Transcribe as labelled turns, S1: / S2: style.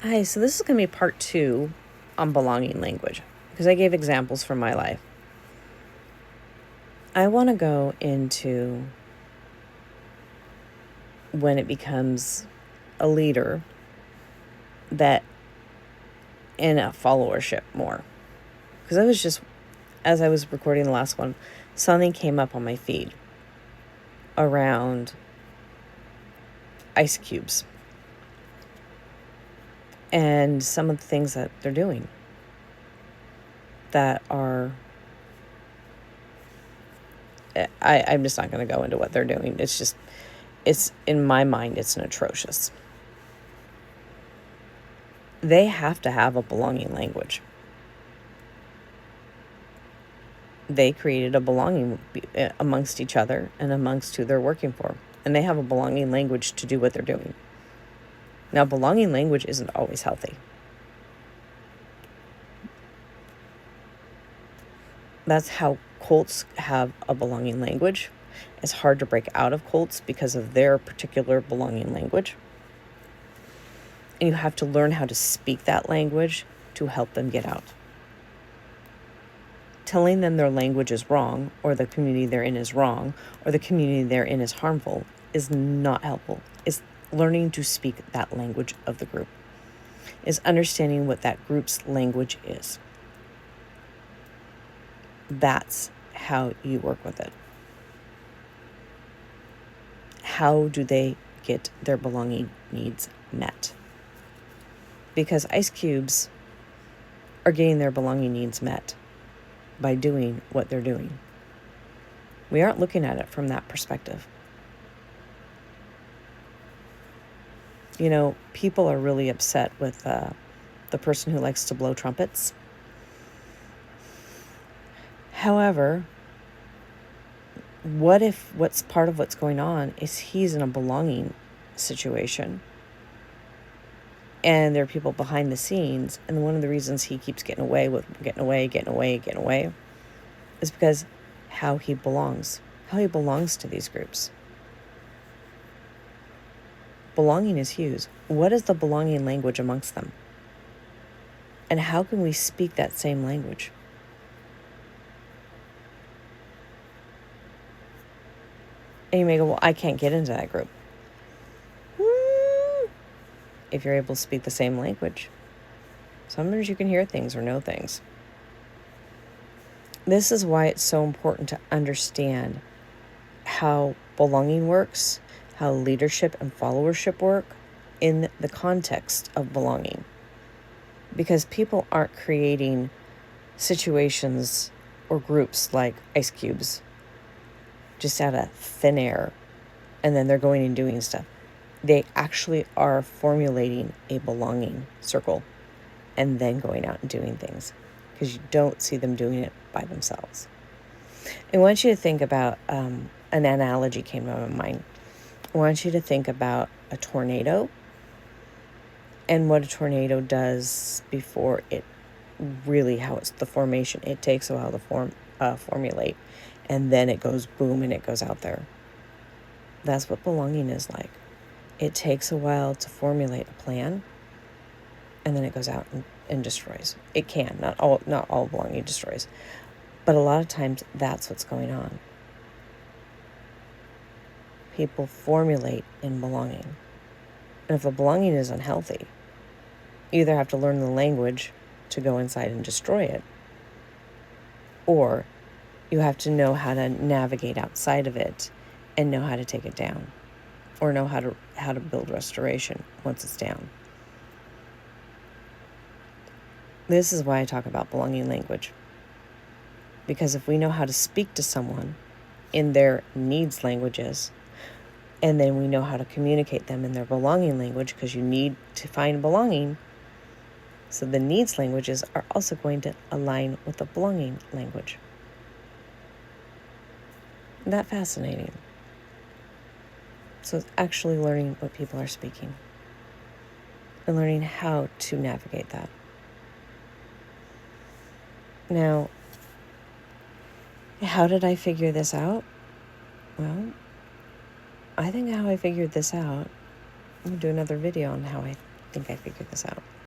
S1: Hi, so this is going to be part 2 on belonging language because I gave examples from my life. I want to go into when it becomes a leader that in a followership more. Because as I was recording the last one, something came up on my feed around ice cubes and some of the things that they're doing that are... I'm just not going to go into what they're doing. It's in my mind, it's atrocious. They have to have a belonging language. They created a belonging amongst each other and amongst who they're working for. And they have a belonging language to do what they're doing. Now, belonging language isn't always healthy. That's how cults have a belonging language. It's hard to break out of cults because of their particular belonging language. And you have to learn how to speak that language to help them get out. Telling them their language is wrong, or the community they're in is wrong, or the community they're in is harmful, is not helpful. It's learning to speak that language of the group. Is understanding what that group's language is. That's how you work with it. How do they get their belonging needs met? Because ice cubes are getting their belonging needs met by doing what they're doing. We aren't looking at it from that perspective. You know, people are really upset with the person who likes to blow trumpets. However, what if what's part of what's going on is he's in a belonging situation and there are people behind the scenes, and one of the reasons he keeps getting away is because how he belongs to these groups. Belonging is huge. What is the belonging language amongst them? And how can we speak that same language? And you may go, well, I can't get into that group. If you're able to speak the same language. Sometimes you can hear things or know things. This is why it's so important to understand how belonging works, how leadership and followership work in the context of belonging. Because people aren't creating situations or groups like ice cubes just out of thin air and then they're going and doing stuff. They actually are formulating a belonging circle and then going out and doing things, because you don't see them doing it by themselves. I want you to think about, an analogy came to my mind. I want you to think about a tornado and what a tornado does before it really, how it's the formation. It takes a while to formulate, and then it goes boom and it goes out there. That's what belonging is like. It takes a while to formulate a plan, and then it goes out and destroys. It can, not all belonging destroys, but a lot of times that's what's going on. People formulate in belonging. And if the belonging is unhealthy, you either have to learn the language to go inside and destroy it, or you have to know how to navigate outside of it and know how to take it down, or know how to build restoration once it's down. This is why I talk about belonging language. Because if we know how to speak to someone in their needs languages, and then we know how to communicate them in their belonging language, because you need to find belonging, so the needs languages are also going to align with the belonging language. Isn't that fascinating? So it's actually learning what people are speaking and learning how to navigate that. Now, how did I figure this out? Well, I think how I figured this out, I'm going to do another video on how I think I figured this out.